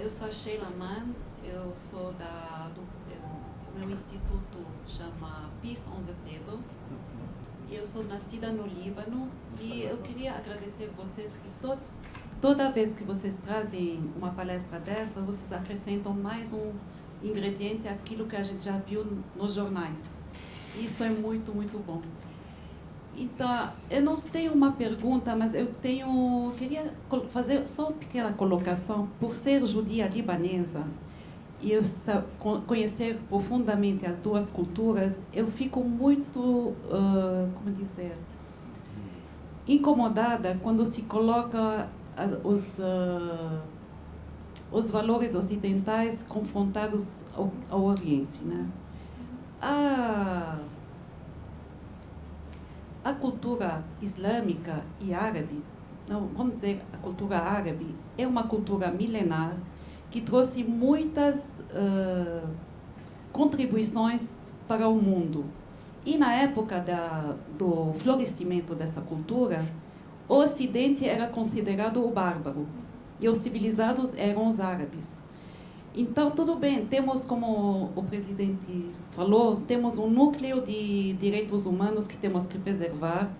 Eu sou a Sheila Mann, eu sou o meu instituto chama Peace on the Table. Eu sou nascida no Líbano e eu queria agradecer vocês que toda vez que vocês trazem uma palestra dessa, vocês acrescentam mais um ingrediente àquilo que a gente já viu nos jornais. Isso é muito, muito bom. Então, eu não tenho uma pergunta, mas queria fazer só uma pequena colocação. Por ser judia libanesa e eu conhecer profundamente as duas culturas, eu fico muito, incomodada quando se coloca os valores ocidentais confrontados ao Oriente, né? A cultura islâmica e árabe, não, vamos dizer, a cultura árabe é uma cultura milenar que trouxe muitas contribuições para o mundo. E na época do florescimento dessa cultura, o Ocidente era considerado o bárbaro e os civilizados eram os árabes. Então, tudo bem, temos, como o presidente falou, temos um núcleo de direitos humanos que temos que preservar,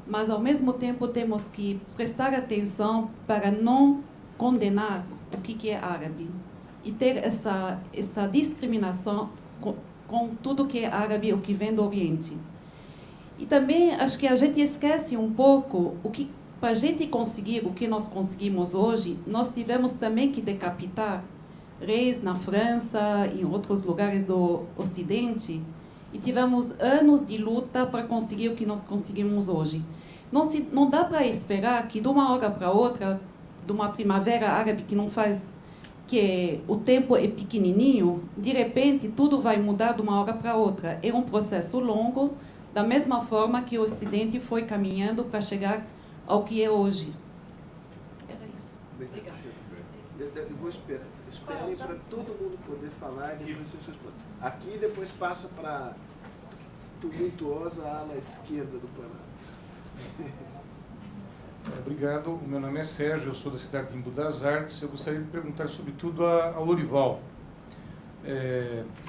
mas, ao mesmo tempo, temos que prestar atenção para não condenar o que é árabe e ter essa discriminação com tudo que é árabe, o que vem do Oriente. E também acho que a gente esquece um pouco para a gente conseguir o que nós conseguimos hoje, nós tivemos também que decapitar reis na França, em outros lugares do Ocidente, e tivemos anos de luta para conseguir o que nós conseguimos hoje. Não dá para esperar que de uma hora para outra, de uma primavera árabe que o tempo é pequenininho, de repente tudo vai mudar de uma hora para outra. É um processo longo, da mesma forma que o Ocidente foi caminhando para chegar ao que é hoje. Era isso. Obrigada. Eu vou esperar. Esperem para todo mundo poder falar. Aqui depois passa para a tumultuosa ala esquerda do plenário. Obrigado. O meu nome é Sérgio, eu sou da cidade de Embu das Artes. Eu gostaria de perguntar sobretudo ao Lorival.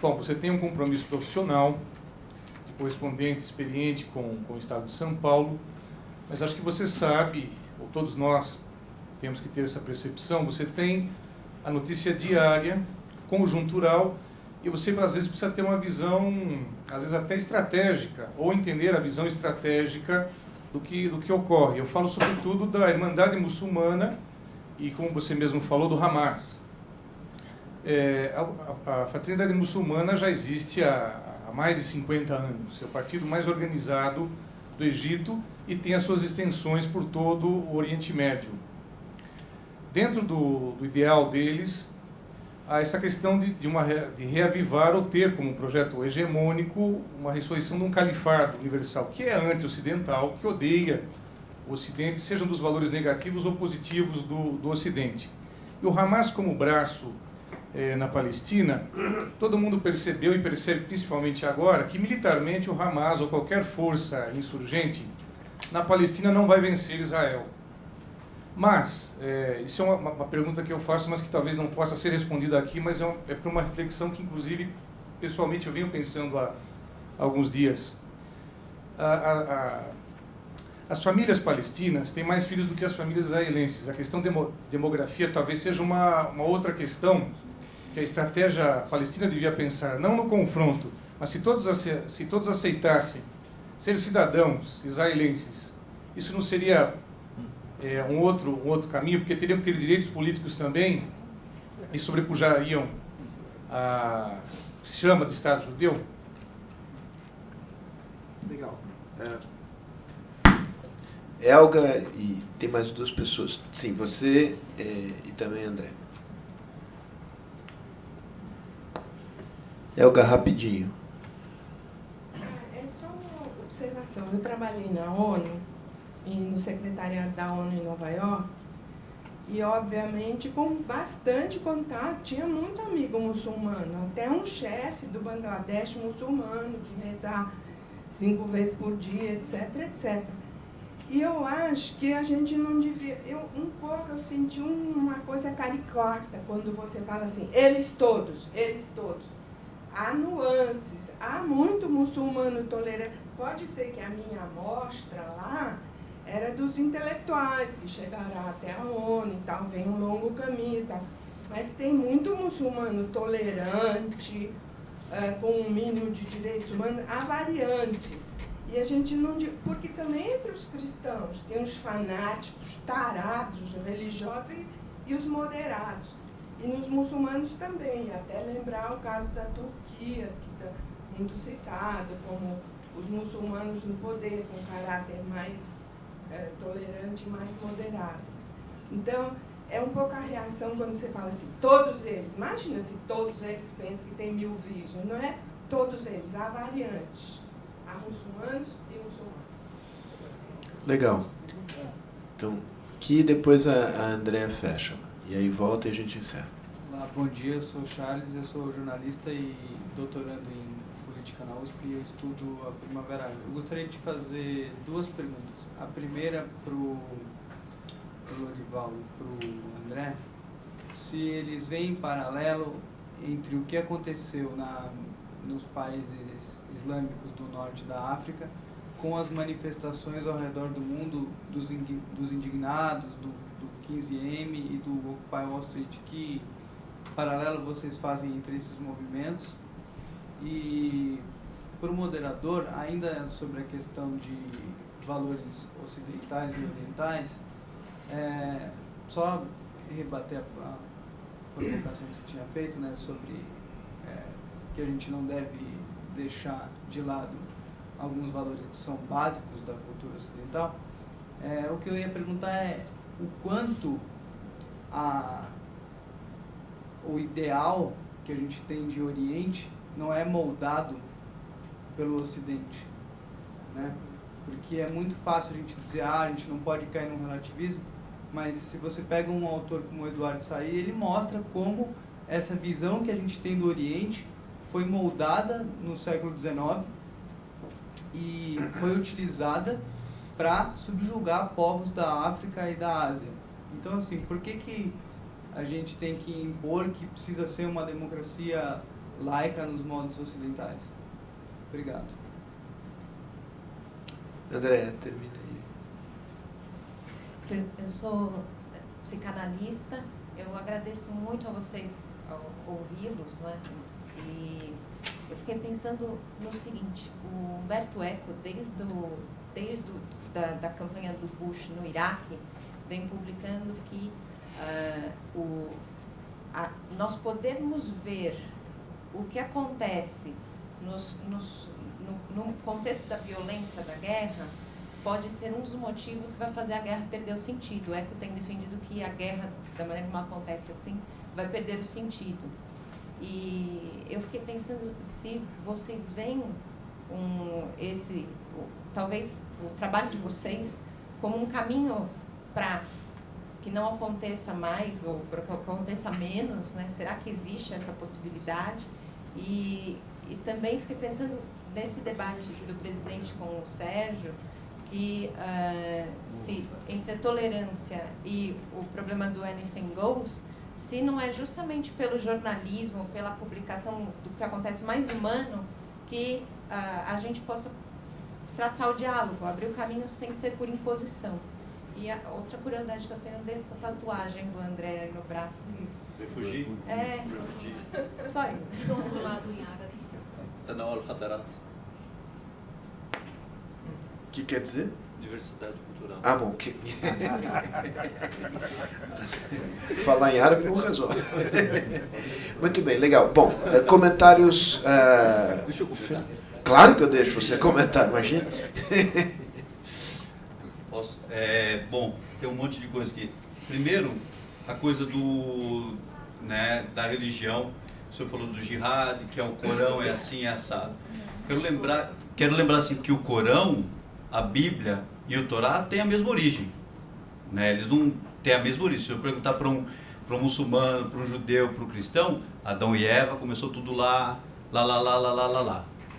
Bom, você tem um compromisso profissional de correspondente experiente com o Estado de São Paulo, mas acho que você sabe, ou todos nós temos que ter essa percepção, você tem a notícia diária, conjuntural, e você às vezes precisa ter uma visão, às vezes até estratégica, ou entender a visão estratégica do que ocorre. Eu falo sobretudo da Irmandade Muçulmana e, como você mesmo falou, do Hamas. A Fraternidade Muçulmana já existe há mais de 50 anos, é o partido mais organizado do Egito e tem as suas extensões por todo o Oriente Médio. Dentro do ideal deles, há essa questão de reavivar ou ter como projeto hegemônico uma ressurreição de um califado universal, que é anti-ocidental, que odeia o Ocidente, sejam dos valores negativos ou positivos do Ocidente. E o Hamas como braço na Palestina, todo mundo percebeu e percebe principalmente agora que militarmente o Hamas ou qualquer força insurgente na Palestina não vai vencer Israel. Mas, isso é uma pergunta que eu faço, mas que talvez não possa ser respondida aqui, mas é para uma reflexão que, inclusive, pessoalmente eu venho pensando há alguns dias. As famílias palestinas têm mais filhos do que as famílias israelenses. A questão de demografia talvez seja uma outra questão que a estratégia palestina devia pensar, não no confronto, mas se todos aceitassem ser cidadãos israelenses, isso não seria um outro caminho, porque teriam que ter direitos políticos também e sobrepujariam a que se chama de Estado judeu? Legal. Elga e tem mais duas pessoas. Sim, você e também André. Elga, rapidinho. É só uma observação. Eu trabalhei na ONU e no secretariado da ONU em Nova York e, obviamente, com bastante contato, tinha muito amigo muçulmano, até um chefe do Bangladesh muçulmano, de rezar 5 vezes por dia, etc, etc. E eu acho que a gente não devia... Um pouco eu senti uma coisa caricata quando você fala assim, eles todos, eles todos. Há nuances, há muito muçulmano tolerante. Pode ser que a minha amostra lá era dos intelectuais que chegaram até a ONU e tal, vem um longo caminho e tal. Mas tem muito muçulmano tolerante, com um mínimo de direitos humanos, há variantes. E a gente não... Porque também entre os cristãos tem os fanáticos, tarados, religiosos e os moderados. E nos muçulmanos também, até lembrar o caso da Turquia, que está muito citado, como os muçulmanos no poder, com caráter mais tolerante e mais moderado. Então, é um pouco a reação quando você fala assim, todos eles. Imagina se todos eles pensam que tem 1000 virgens. Não é todos eles, há variantes. Há muçulmanos e muçulmanos. Legal. Então, que depois a Andréa fecha. E aí volta e a gente encerra. Olá, bom dia, eu sou o Charles, eu sou jornalista e doutorando em política na USP e eu estudo a Primavera Árabe. Eu gostaria de fazer 2 perguntas. A primeira para o Lorival e para o André, se eles veem paralelo entre o que aconteceu nos países islâmicos do norte da África com as manifestações ao redor do mundo dos indignados, do 15M e do Occupy Wall Street. Que paralelo vocês fazem entre esses movimentos? E para o moderador, ainda sobre a questão de valores ocidentais e orientais, só rebater a provocação que você tinha feito, né, sobre que a gente não deve deixar de lado alguns valores que são básicos da cultura ocidental. O que eu ia perguntar é o quanto o ideal que a gente tem de Oriente não é moldado pelo Ocidente, né? Porque é muito fácil a gente dizer, a gente não pode cair num relativismo, mas se você pega um autor como o Eduardo Said, ele mostra como essa visão que a gente tem do Oriente foi moldada no século XIX e foi utilizada para subjugar povos da África e da Ásia. Então, assim, por que a gente tem que impor que precisa ser uma democracia laica nos modos ocidentais? Obrigado. André, termina aí. Eu sou psicanalista, eu agradeço muito a vocês ao ouvi-los, né? E eu fiquei pensando no seguinte, o Humberto Eco, desde da campanha do Bush no Iraque, vem publicando que nós podemos ver o que acontece no contexto da violência da guerra, pode ser um dos motivos que vai fazer a guerra perder o sentido. O Eco tem defendido que a guerra, da maneira como acontece assim, vai perder o sentido. E eu fiquei pensando se vocês veem talvez o trabalho de vocês como um caminho para que não aconteça mais ou para que aconteça menos, né? Será que existe essa possibilidade? E também fiquei pensando nesse debate do presidente com o Sérgio, que se entre a tolerância e o problema do anything goes, se não é justamente pelo jornalismo, pela publicação do que acontece mais humano, que a gente possa traçar o diálogo, abrir o caminho sem ser por imposição. E a outra curiosidade que eu tenho dessa tatuagem do André no braço. Refugee? Só isso. Do lado em árabe. Tanawal Khadarat. O que quer dizer? Diversidade cultural. Ah, bom. Falar em árabe não resolve. Muito bem, legal. Bom, comentários... Deixa eu comentar. Claro que eu deixo você comentar, imagina. Posso? Bom, tem um monte de coisa aqui. Primeiro, a coisa da religião. O senhor falou do jihad, que é o Corão, é assim, é assado. Quero lembrar assim, que o Corão, a Bíblia e o Torá têm a mesma origem. Né? Eles não têm a mesma origem. Se eu perguntar para um muçulmano, para um judeu, para um cristão, Adão e Eva, começou tudo lá.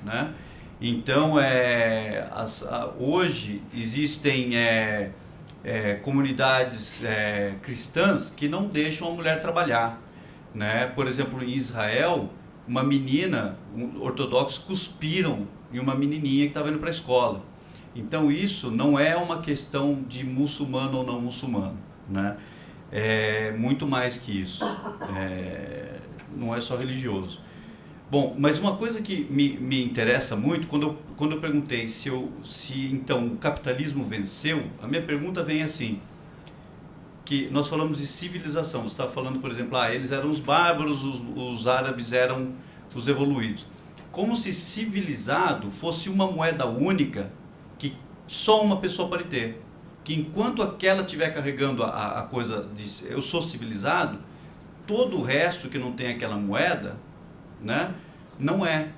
Né? Então, hoje existem comunidades cristãs que não deixam a mulher trabalhar, né? Por exemplo, em Israel, uma menina ortodoxa cuspiram em uma menininha que estava indo para a escola. Então, isso não é uma questão de muçulmano ou não muçulmano, né? É muito mais que isso. Não é só religioso. Bom, mas uma coisa que me interessa muito, quando eu perguntei se então o capitalismo venceu, a minha pergunta vem assim, que nós falamos de civilização. Você estava falando, por exemplo, eles eram os bárbaros, os árabes eram os evoluídos. Como se civilizado fosse uma moeda única que só uma pessoa pode ter. Que enquanto aquela estiver carregando a coisa de eu sou civilizado, todo o resto que não tem aquela moeda, né, não é.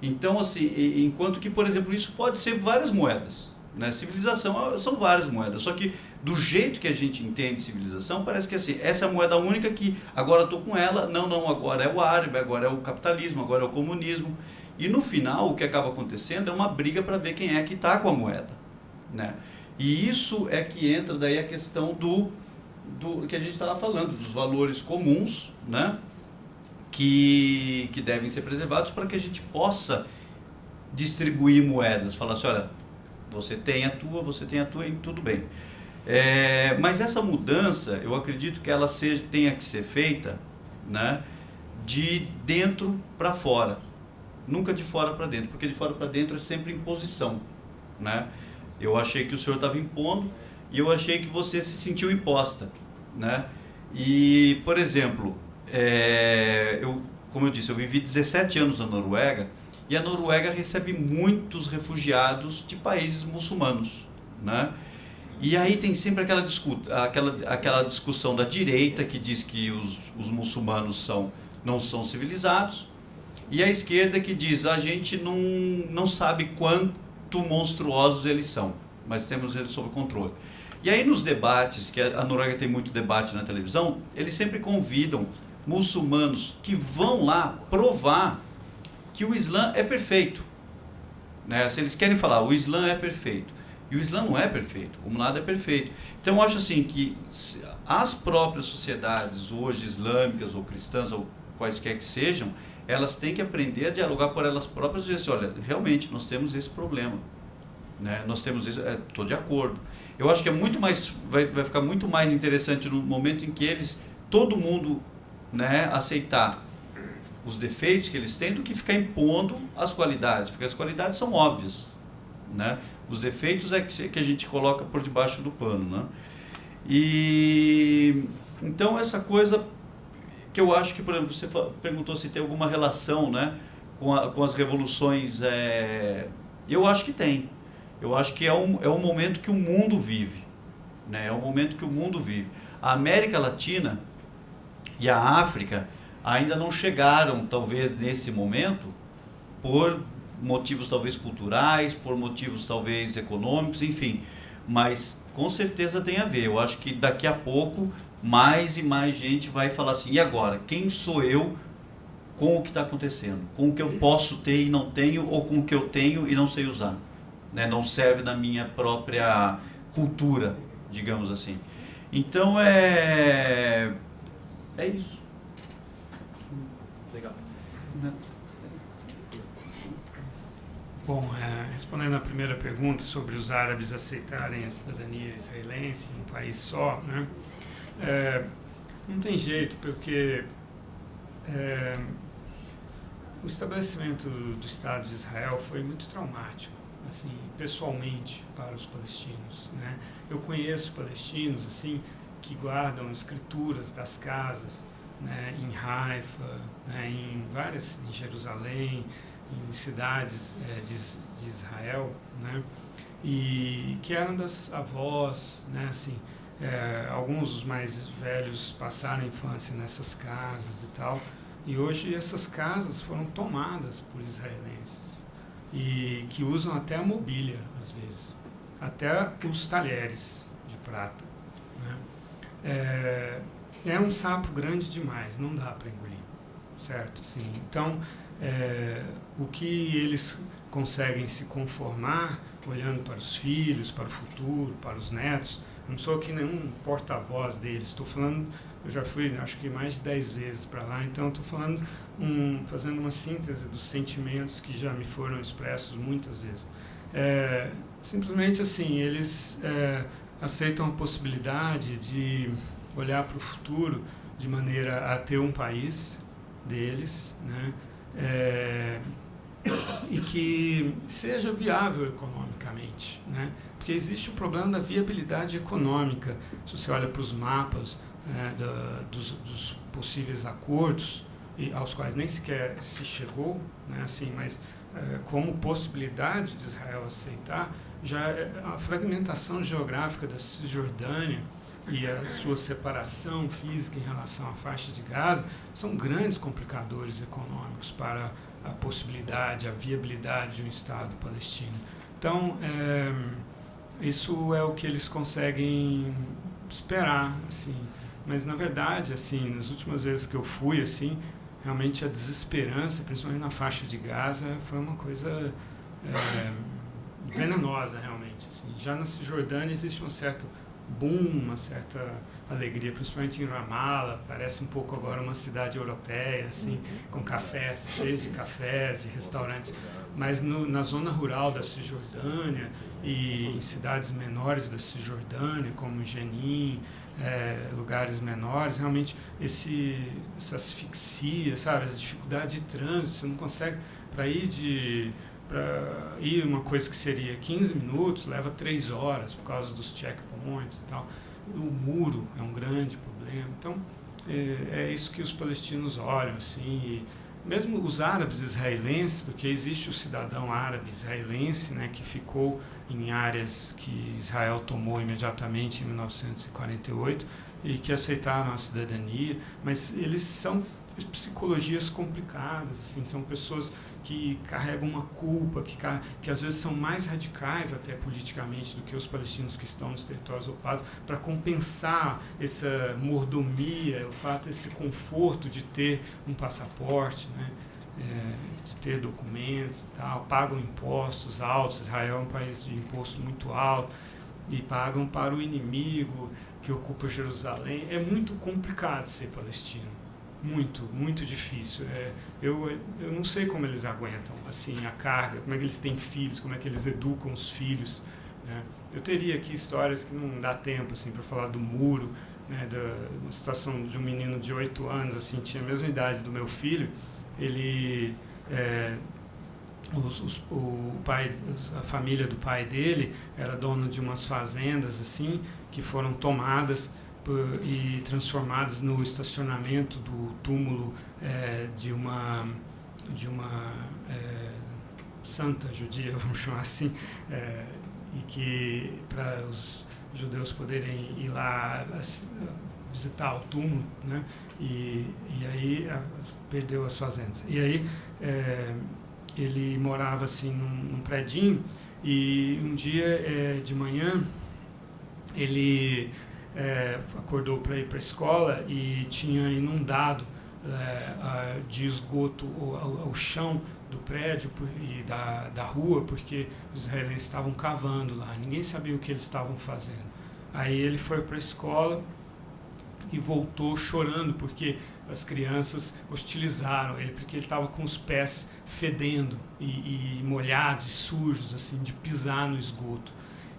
Então, assim, enquanto que, por exemplo, isso pode ser várias moedas, né? Civilização são várias moedas, só que do jeito que a gente entende civilização, parece que assim, essa é a moeda única que agora estou com ela, não, agora é o árabe, agora é o capitalismo, agora é o comunismo. E no final, o que acaba acontecendo é uma briga para ver quem é que está com a moeda, né? E isso é que entra daí a questão do que a gente estava falando, dos valores comuns, né? Que devem ser preservados para que a gente possa distribuir moedas, falar assim, olha, você tem a tua e tudo bem. Mas essa mudança, eu acredito que ela tenha que ser feita, né, de dentro para fora, nunca de fora para dentro, porque de fora para dentro é sempre imposição, né? Eu achei que o senhor estava impondo e eu achei que você se sentiu imposta, né? E, por exemplo, como eu disse, eu vivi 17 anos na Noruega e a Noruega recebe muitos refugiados de países muçulmanos, né? E aí tem sempre aquela discussão da direita que diz que os muçulmanos não são civilizados, e a esquerda que diz a gente não sabe quanto monstruosos eles são, mas temos eles sob controle. E aí nos debates, que a Noruega tem muito debate na televisão, eles sempre convidam muçulmanos que vão lá provar que o Islã é perfeito, né? Se eles querem falar, o Islã é perfeito, e o Islã não é perfeito, como nada é perfeito. Então eu acho assim que as próprias sociedades hoje islâmicas ou cristãs ou quaisquer que sejam, elas têm que aprender a dialogar por elas próprias e dizer assim, olha, realmente nós temos esse problema, né? Nós temos isso, estou de acordo. Eu acho que vai ficar muito mais interessante no momento em que todo mundo, né, aceitar os defeitos que eles têm do que ficar impondo as qualidades, porque as qualidades são óbvias, né? Os defeitos é que a gente coloca por debaixo do pano, né? E então essa coisa que eu acho que, por exemplo, você perguntou se tem alguma relação, né, com as revoluções, eu acho que tem. Eu acho que é um momento que o mundo vive, né? É um momento que o mundo vive. A América Latina e a África ainda não chegaram, talvez, nesse momento, por motivos talvez culturais, por motivos talvez econômicos, enfim. Mas com certeza tem a ver. Eu acho que daqui a pouco mais e mais gente vai falar assim, e agora? Quem sou eu com o que está acontecendo? Com o que eu posso ter e não tenho, ou com o que eu tenho e não sei usar? Né? Não serve na minha própria cultura, digamos assim. Então é isso. Legal. Bom, respondendo à primeira pergunta sobre os árabes aceitarem a cidadania israelense em um país só, né? Não tem jeito, porque o estabelecimento do Estado de Israel foi muito traumático, assim, pessoalmente, para os palestinos, né? Eu conheço palestinos assim que guardam escrituras das casas, né, em Haifa, né, em Jerusalém, em cidades de Israel, né, e que eram das avós, né, assim, alguns dos mais velhos passaram a infância nessas casas e tal, e hoje essas casas foram tomadas por israelenses, e que usam até a mobília, às vezes, até os talheres de prata, né. É um sapo grande demais, não dá para engolir, certo? Assim, então, o que eles conseguem se conformar, olhando para os filhos, para o futuro, para os netos. Eu não sou aqui nenhum porta-voz deles, estou falando, eu já fui acho que mais de 10 vezes para lá, então estou falando, fazendo uma síntese dos sentimentos que já me foram expressos muitas vezes. Simplesmente assim, eles aceitam a possibilidade de olhar para o futuro de maneira a ter um país deles, né? E que seja viável economicamente, né? Porque existe o problema da viabilidade econômica. Se você olha para os mapas dos possíveis acordos, aos quais nem sequer se chegou, né? Assim, mas como possibilidade de Israel aceitar, já a fragmentação geográfica da Cisjordânia e a sua separação física em relação à faixa de Gaza são grandes complicadores econômicos para a possibilidade, a viabilidade de um Estado palestino. Então, isso é o que eles conseguem esperar, assim. Mas, na verdade, assim, nas últimas vezes que eu fui, assim, realmente a desesperança, principalmente na faixa de Gaza, foi uma coisa venenosa, realmente. Assim. Já na Cisjordânia existe um certo boom, uma certa alegria, principalmente em Ramallah, parece um pouco agora uma cidade europeia, assim, com cafés, cheios de cafés, de restaurantes, mas na zona rural da Cisjordânia e em cidades menores da Cisjordânia, como Jenin, lugares menores, realmente essa asfixia, sabe, essa dificuldade de trânsito, você não consegue, para ir uma coisa que seria 15 minutos, leva 3 horas por causa dos checkpoints e tal. O muro é um grande problema. Então, é isso que os palestinos olham, assim, e mesmo os árabes israelenses, porque existe o cidadão árabe israelense, né, que ficou em áreas que Israel tomou imediatamente em 1948 e que aceitaram a cidadania, mas eles são psicologias complicadas, assim, são pessoas que carregam uma culpa, que às vezes são mais radicais até politicamente do que os palestinos que estão nos territórios ocupados, para compensar essa mordomia, o fato, esse conforto de ter um passaporte, né? De ter documentos e tal, pagam impostos altos. Israel é um país de imposto muito alto e pagam para o inimigo que ocupa Jerusalém. É muito complicado ser palestino. Muito, muito difícil. Eu não sei como eles aguentam assim, a carga, como é que eles têm filhos, como é que eles educam os filhos. Né? Eu teria aqui histórias que não dá tempo assim, para falar do muro, né, da situação de um menino de 8 anos, assim, tinha a mesma idade do meu filho. Ele, a família do pai dele era dona de umas fazendas assim, que foram tomadas e transformadas no estacionamento do túmulo de uma santa judia, vamos chamar assim, e que para os judeus poderem ir lá visitar o túmulo, né? E aí perdeu as fazendas. E aí ele morava assim num predinho, e um dia de manhã ele acordou para ir para a escola e tinha inundado de esgoto o chão do prédio e da rua, porque os israelenses estavam cavando lá, ninguém sabia o que eles estavam fazendo. Aí ele foi para a escola e voltou chorando, porque as crianças hostilizaram ele, porque ele estava com os pés fedendo e molhados e sujos, assim, de pisar no esgoto.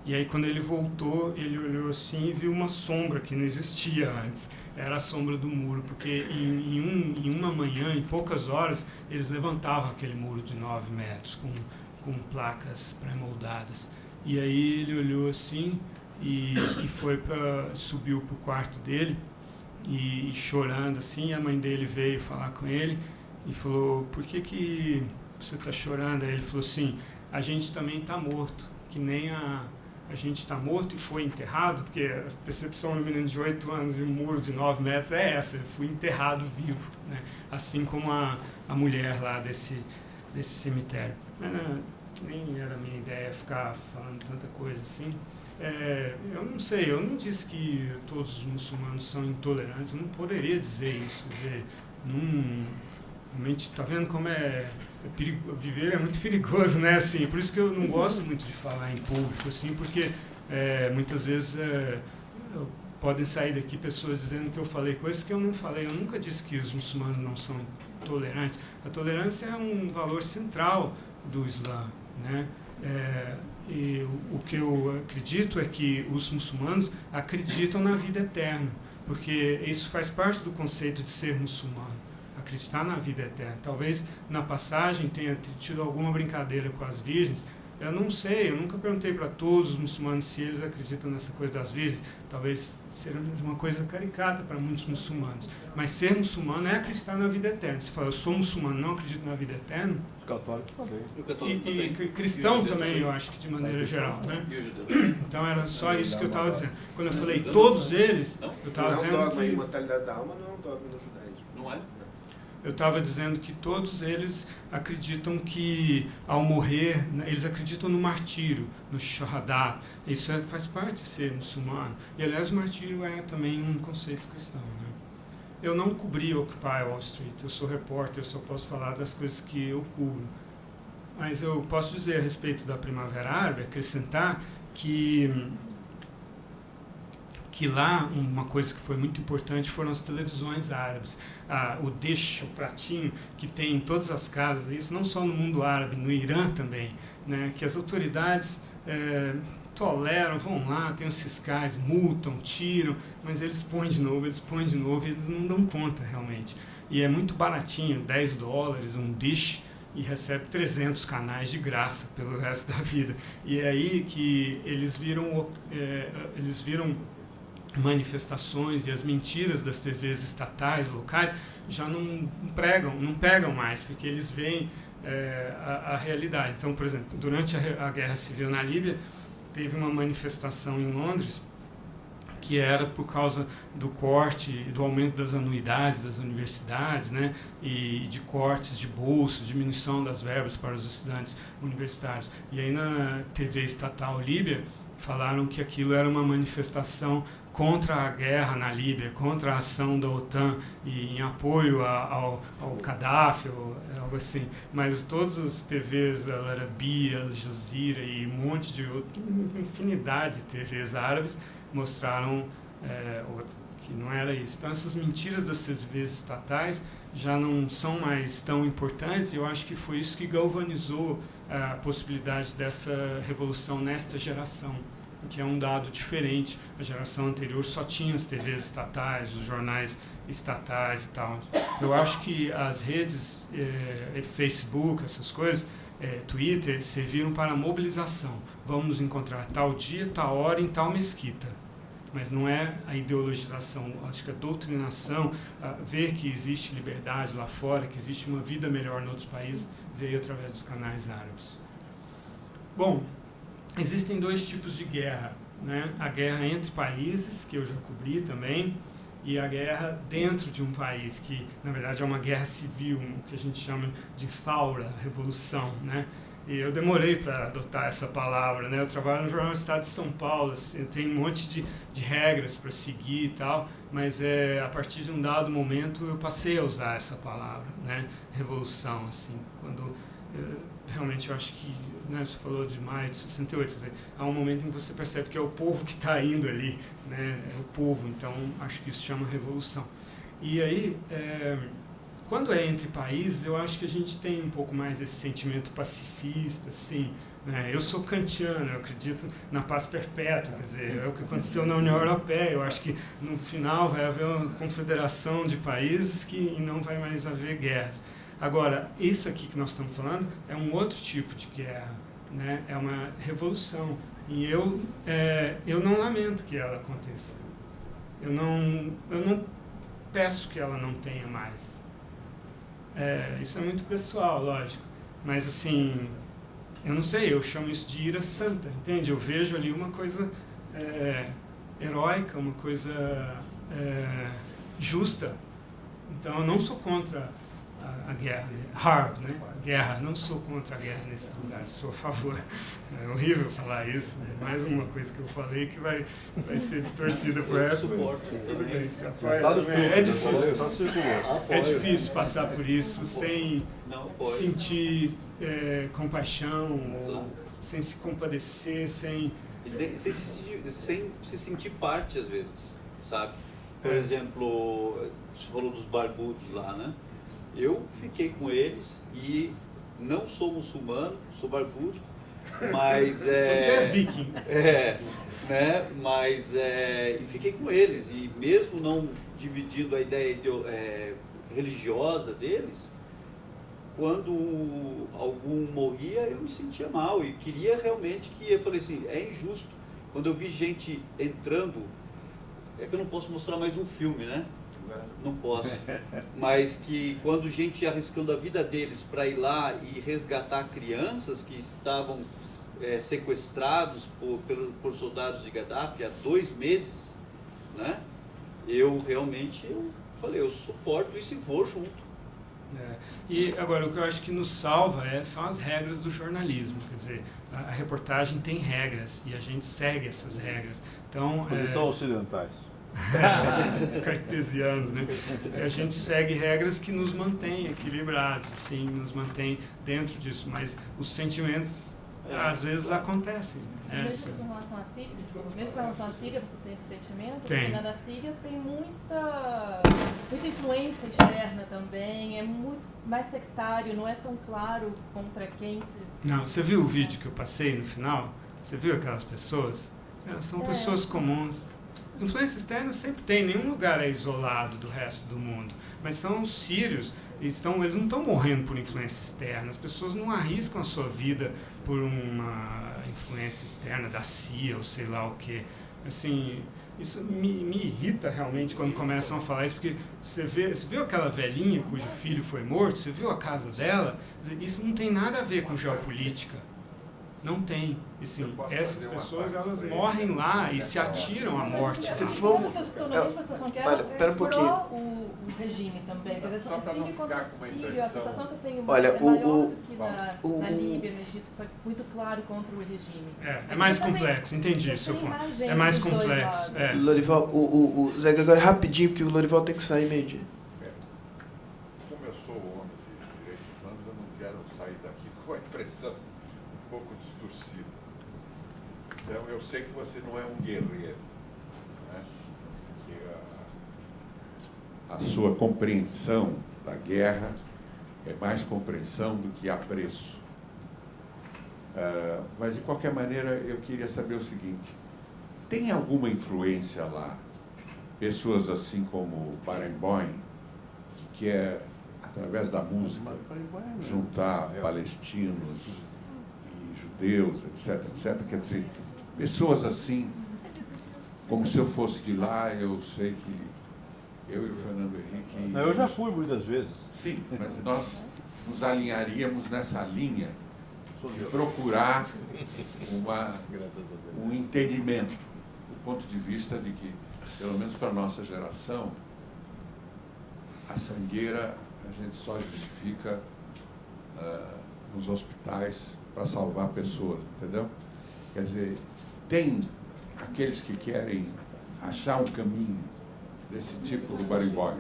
E aí, quando ele voltou, ele olhou assim e viu uma sombra que não existia antes. Era a sombra do muro, porque em uma manhã, em poucas horas, eles levantavam aquele muro de 9 metros, com placas pré-moldadas. E aí ele olhou assim e subiu para o quarto dele, e chorando assim. A mãe dele veio falar com ele e falou: por que você está chorando? Aí ele falou assim: a gente também está morto, que nem a gente está morto e foi enterrado, porque a percepção do menino de 8 anos e um muro de 9 metros é essa: eu fui enterrado vivo, né? Assim como a mulher lá desse cemitério. Mas nem era a minha ideia ficar falando tanta coisa assim. Eu não sei, eu não disse que todos os muçulmanos são intolerantes, eu não poderia dizer isso. Realmente, está vendo como viver é muito perigoso, né? Assim, por isso que eu não gosto muito de falar em público, assim, porque muitas vezes podem sair daqui pessoas dizendo que eu falei coisas que eu não falei. Eu nunca disse que os muçulmanos não são tolerantes. A tolerância é um valor central do Islã, né? E o que eu acredito é que os muçulmanos acreditam na vida eterna, porque isso faz parte do conceito de ser muçulmano, acreditar na vida eterna. Talvez na passagem tenha tido alguma brincadeira com as virgens. Eu não sei, eu nunca perguntei para todos os muçulmanos se eles acreditam nessa coisa das virgens. Talvez seja uma coisa caricata para muitos muçulmanos. Mas ser muçulmano é acreditar na vida eterna. Se fala, eu sou muçulmano, não acredito na vida eterna. Católico também. E cristão também, eu acho que de maneira geral, né? Então era só isso que eu estava dizendo. Quando eu falei todos eles, eu estava dizendo Não é um dogma, que... a imortalidade da alma não é um dogma no judaísmo. Não é? Eu estava dizendo que todos eles acreditam que, ao morrer, eles acreditam no martírio, no shahadá. Isso faz parte de ser muçulmano. E, aliás, o martírio é também um conceito cristão, né? Eu não cobri Occupy Wall Street, eu sou repórter, eu só posso falar das coisas que eu cubro. Mas eu posso dizer a respeito da Primavera Árabe, acrescentar que lá uma coisa que foi muito importante foram as televisões árabes. O dish, o pratinho, que tem em todas as casas, isso não só no mundo árabe, no Irã também, né, que as autoridades toleram, vão lá, tem os fiscais, multam, tiram, mas eles põem de novo, e eles não dão conta realmente. E é muito baratinho, $10 um dish, e recebe 300 canais de graça pelo resto da vida. E é aí que eles viram manifestações e as mentiras das TVs estatais, locais, já não pegam mais, porque eles veem a realidade. Então, por exemplo, durante a Guerra Civil na Líbia, teve uma manifestação em Londres que era por causa do corte, do aumento das anuidades das universidades, né, e de cortes de bolsas, diminuição das verbas para os estudantes universitários. E aí na TV estatal líbia falaram que aquilo era uma manifestação contra a guerra na Líbia, contra a ação da OTAN e em apoio ao Gaddafi, ou algo assim. Mas todas as TVs, Al Arabiya, Al Jazeera e um monte de outras, infinidade de TVs árabes mostraram que não era isso. Então essas mentiras das TVs estatais já não são mais tão importantes, e eu acho que foi isso que galvanizou a possibilidade dessa revolução nesta geração, que é um dado diferente. A geração anterior só tinha as TVs estatais, os jornais estatais e tal. Eu acho que as redes, Facebook, essas coisas, Twitter, serviram para a mobilização. Vamos nos encontrar tal dia, tal hora, em tal mesquita. Mas não é a ideologização, acho que a doutrinação, ver que existe liberdade lá fora, que existe uma vida melhor em outros países, veio através dos canais árabes. Bom, existem dois tipos de guerra, né? A guerra entre países, que eu já cobri também, e a guerra dentro de um país, que na verdade é uma guerra civil, o que a gente chama de Thawra, revolução, né? E eu demorei para adotar essa palavra, né? Eu trabalho no jornal Estado de São Paulo, assim, tem um monte de regras para seguir e tal, mas a partir de um dado momento eu passei a usar essa palavra, né? Revolução, assim, quando realmente eu acho que, né, você falou de maio de 68, quer dizer, há um momento em que você percebe que é o povo que está indo ali, né? É o povo, então acho que isso chama revolução. E aí, quando é entre países, eu acho que a gente tem um pouco mais esse sentimento pacifista, assim, né? Eu sou kantiano, eu acredito na paz perpétua, quer dizer, é o que aconteceu na União Europeia. Eu acho que no final vai haver uma confederação de países e não vai mais haver guerras. Agora, isso aqui que nós estamos falando é um outro tipo de guerra, né? É uma revolução. E eu não lamento que ela aconteça. Eu não peço que ela não tenha mais. Isso é muito pessoal, lógico. Mas, assim, eu não sei, eu chamo isso de ira santa, entende? Eu vejo ali uma coisa heróica, uma coisa justa. Então, eu não sou contra a guerra, né? Harb, né? Guerra. Não sou contra a guerra nesses lugares, sou a favor. É horrível falar isso, né? Mais uma coisa que eu falei que vai ser distorcida por essa. Tudo bem, se apoia também. É difícil passar por isso sem sentir compaixão, ou sem se compadecer, sem se sentir parte, às vezes, sabe? Por exemplo, você falou dos barbudos lá, né? Eu fiquei com eles e não sou muçulmano, sou barbudo, mas Você é viking. Né? Mas e fiquei com eles e mesmo não dividindo a ideia religiosa deles, quando algum morria eu me sentia mal e queria realmente que eu falei assim, é injusto. Quando eu vi gente entrando, é que eu não posso mostrar mais um filme, né? Não posso. Mas que quando gente arriscando a vida deles para ir lá e resgatar crianças que estavam sequestrados por soldados de Gaddafi há 2 meses, né? Eu falei, eu suporto isso e vou junto. E agora, o que eu acho que nos salva são as regras do jornalismo. Quer dizer, a reportagem tem regras e a gente segue essas regras. Então, Eles são ocidentais. Cartesianos, né? A gente segue regras que nos mantêm equilibrados, assim, nos mantém dentro disso, mas os sentimentos às vezes acontecem. Mesmo com relação à Síria, mesmo com relação à Síria, você tem esse sentimento? Tem. Porque na Síria tem muita influência externa também, é muito mais sectário, não é tão claro contra quem se... Não, você viu o vídeo que eu passei no final? Você viu aquelas pessoas? São pessoas comuns. Influência externa sempre tem, nenhum lugar é isolado do resto do mundo, mas são os sírios, eles não estão morrendo por influência externa, as pessoas não arriscam a sua vida por uma influência externa da CIA ou sei lá o que. Assim, isso me irrita realmente quando começam a falar isso, porque você viu aquela velhinha cujo filho foi morto, você viu a casa dela, isso não tem nada a ver com geopolítica. Não tem. Assim, essas pessoas, elas morrem lá e se atiram à morte. Se for... Pera um pouquinho. O regime também. A Síria contra a Síria, a sensação que eu tenho Olha, é maior do que na Líbia, no Egito, foi muito claro contra o regime. É mais complexo, entendi o seu ponto. É mais complexo. Lorival, o Zé Gregório, rapidinho, porque o Lorival tem que sair meio-dia. Como eu sou homem de direitos humanos, eu não quero sair daqui com a impressão um pouco distorcida. Então, eu sei que você não é um guerreiro, né? Que a sua compreensão da guerra é mais compreensão do que apreço. Mas, de qualquer maneira, eu queria saber o seguinte: tem alguma influência lá? Pessoas assim como Barenboim, que quer, através da música, juntar palestinos e judeus, etc, etc. Quer dizer, pessoas assim, como se eu fosse de lá, eu sei que eu e o Fernando Henrique... Eu já fui muitas vezes. Sim, mas nós nos alinharíamos nessa linha de procurar um entendimento, do ponto de vista de que, pelo menos para a nossa geração, a sangueira a gente só justifica nos hospitais para salvar pessoas, entendeu? Quer dizer, tem aqueles que querem achar um caminho desse tipo do Barenboim.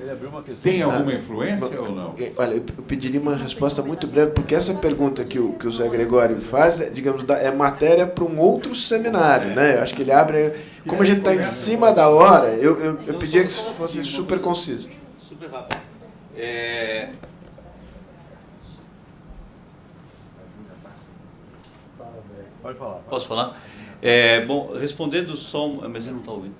Tem alguma influência ou não? Olha, eu pediria uma resposta muito breve, porque essa pergunta que o Zé Gregório faz, digamos, é matéria para um outro seminário, né? Eu acho que ele abre... Como a gente está em cima da hora, eu pedia que fosse super conciso. Super rápido. Pode falar. Posso falar? Bom, respondendo só... Mas ele não está ouvindo.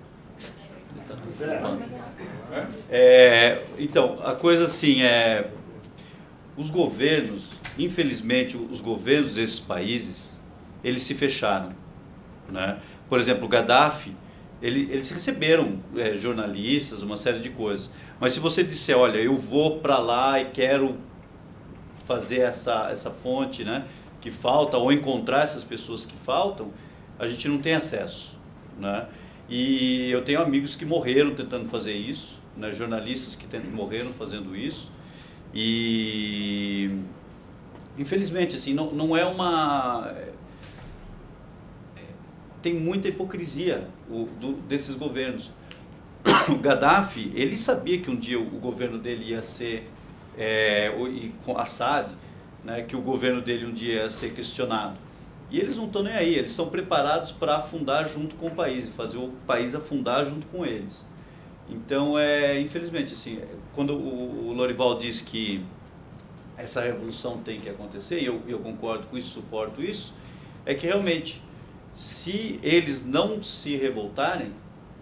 Então, a coisa assim os governos, infelizmente, os governos desses países, eles se fecharam, né? Por exemplo, o Gaddafi, eles receberam jornalistas, uma série de coisas. Mas se você disser, olha, eu vou para lá e quero fazer essa ponte, né, que falta, ou encontrar essas pessoas que faltam, a gente não tem acesso, né? E eu tenho amigos que morreram tentando fazer isso, né, jornalistas que morreram fazendo isso, E, infelizmente, assim, não é uma... Tem muita hipocrisia desses governos. O Gaddafi, ele sabia que um dia o governo dele ia ser, e com Assad, né, que o governo dele um dia ia ser questionado. E eles não estão nem aí, eles estão preparados para afundar junto com o país, e fazer o país afundar junto com eles. Então, infelizmente, assim, quando o Lorival diz que essa revolução tem que acontecer, e eu concordo com isso, suporto isso, é que realmente, se eles não se revoltarem,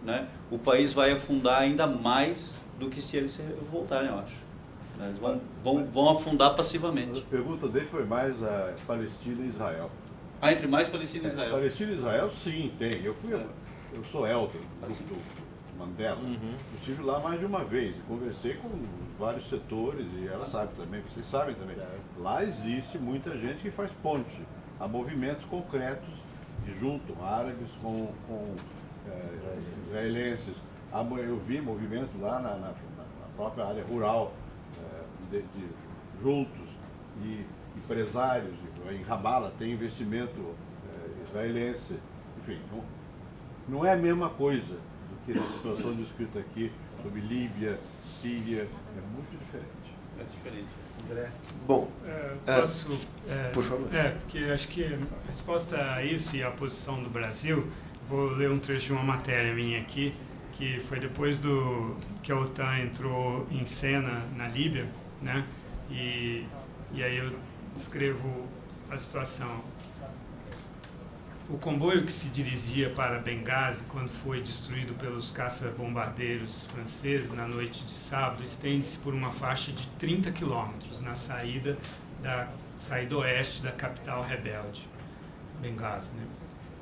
né, o país vai afundar ainda mais do que se eles se revoltarem, eu acho. Eles vão afundar passivamente. A pergunta dele foi mais a Palestina e Israel. Entre mais Palestina e Israel. Palestina e Israel, sim, tem. Eu sou elder do Mandela. Eu estive lá mais de uma vez e conversei com vários setores e ela sabe também, vocês sabem também. Lá existe muita gente que faz ponte. Há movimentos concretos que juntam árabes com israelenses. Eu vi movimentos lá na própria área rural, juntos, e empresários. Em Ramallah tem investimento israelense. Enfim, não é a mesma coisa do que a situação descrita aqui sobre Líbia, Síria. É muito diferente. É diferente. André? Bom, posso... por favor. Porque acho que a resposta a isso e a posição do Brasil, vou ler um trecho de uma matéria minha aqui, que foi depois que a OTAN entrou em cena na Líbia, né? E aí eu descrevo a situação. O comboio que se dirigia para Benghazi, quando foi destruído pelos caça-bombardeiros franceses na noite de sábado, estende-se por uma faixa de 30 quilômetros na saída oeste da capital rebelde, Benghazi, né?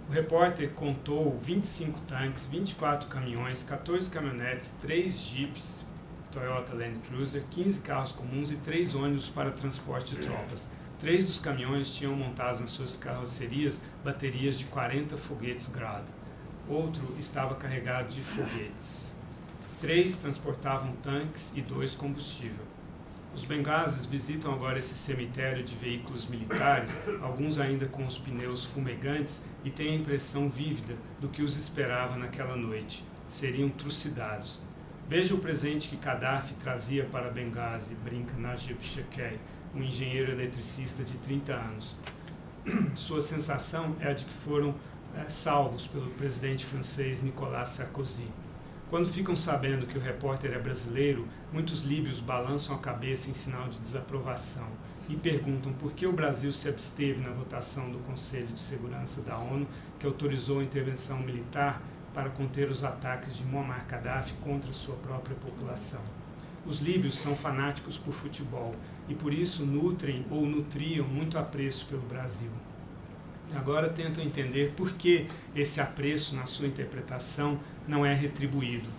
O repórter contou 25 tanques, 24 caminhões, 14 caminhonetes, 3 jipes Toyota Land Cruiser, 15 carros comuns e 3 ônibus para transporte de tropas. 3 dos caminhões tinham montado nas suas carrocerias baterias de 40 foguetes Grad. Outro estava carregado de foguetes. 3 transportavam tanques e 2 combustível. Os bengazes visitam agora esse cemitério de veículos militares, alguns ainda com os pneus fumegantes, e têm a impressão vívida do que os esperava naquela noite. Seriam trucidados. Veja o presente que Gaddafi trazia para Benghazi, brinca Najib Shekei, um engenheiro eletricista de 30 anos. Sua sensação é a de que foram salvos pelo presidente francês Nicolas Sarkozy. Quando ficam sabendo que o repórter é brasileiro, muitos líbios balançam a cabeça em sinal de desaprovação e perguntam por que o Brasil se absteve na votação do Conselho de Segurança da ONU, que autorizou a intervenção militar para conter os ataques de Muammar Gaddafi contra sua própria população. Os líbios são fanáticos por futebol e por isso nutrem ou nutriam muito apreço pelo Brasil. Agora tentam entender por que esse apreço, na sua interpretação, não é retribuído.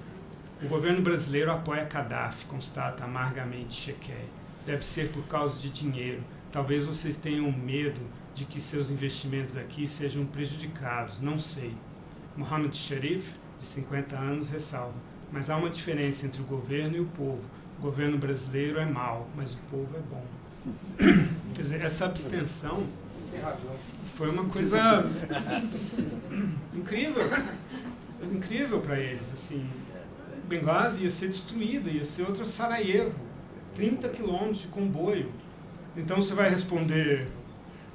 O governo brasileiro apoia Gaddafi, constata amargamente Shekei. Deve ser por causa de dinheiro. Talvez vocês tenham medo de que seus investimentos aqui sejam prejudicados, não sei. Mohamed Sharif, de 50 anos, ressalva. Mas há uma diferença entre o governo e o povo. O governo brasileiro é mau, mas o povo é bom. Quer dizer, essa abstenção foi uma coisa incrível para eles. Assim, Benghazi ia ser destruída, ia ser outra Sarajevo, 30 quilômetros de comboio. Então você vai responder,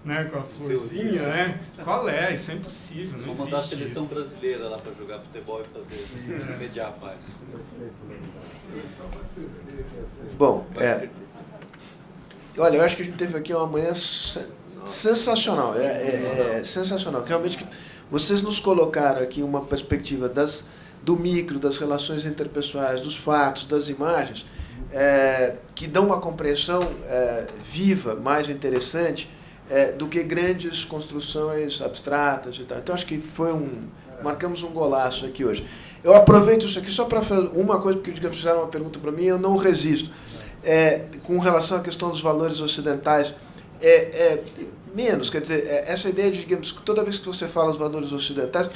né, com a florzinha, né? Qual é? Isso é impossível, não existe. Vamos mandar a seleção brasileira lá para jogar futebol e fazer mediar a paz. Bom, olha, eu acho que a gente teve aqui uma manhã sensacional, sensacional, que realmente vocês nos colocaram aqui uma perspectiva do micro, das relações interpessoais, dos fatos, das imagens, que dão uma compreensão viva, mais interessante, do que grandes construções abstratas e tal. Então acho que marcamos um golaço aqui hoje. Eu aproveito isso aqui só para fazer uma coisa, porque digamos, fizeram uma pergunta para mim, eu não resisto. Com relação à questão dos valores ocidentais, menos, quer dizer, essa ideia de, digamos, que toda vez que você fala dos valores ocidentais,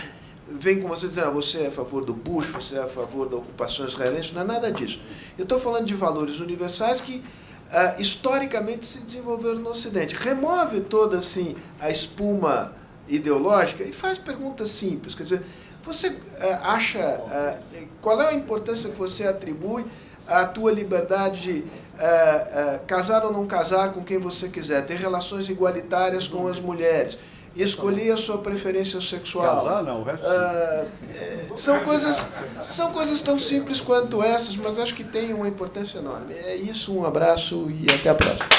vem com você dizendo, você é a favor do Bush, você é a favor da ocupação israelense, não é nada disso. Eu estou falando de valores universais que historicamente se desenvolveram no Ocidente. Remove toda assim, a espuma ideológica e faz perguntas simples. Quer dizer, você acha... qual é a importância que você atribui à tua liberdade de casar ou não casar com quem você quiser, ter relações igualitárias com as mulheres, escolher a sua preferência sexual? Casar não, o resto são coisas tão simples quanto essas, mas acho que tem uma importância enorme. É isso, um abraço e até a próxima.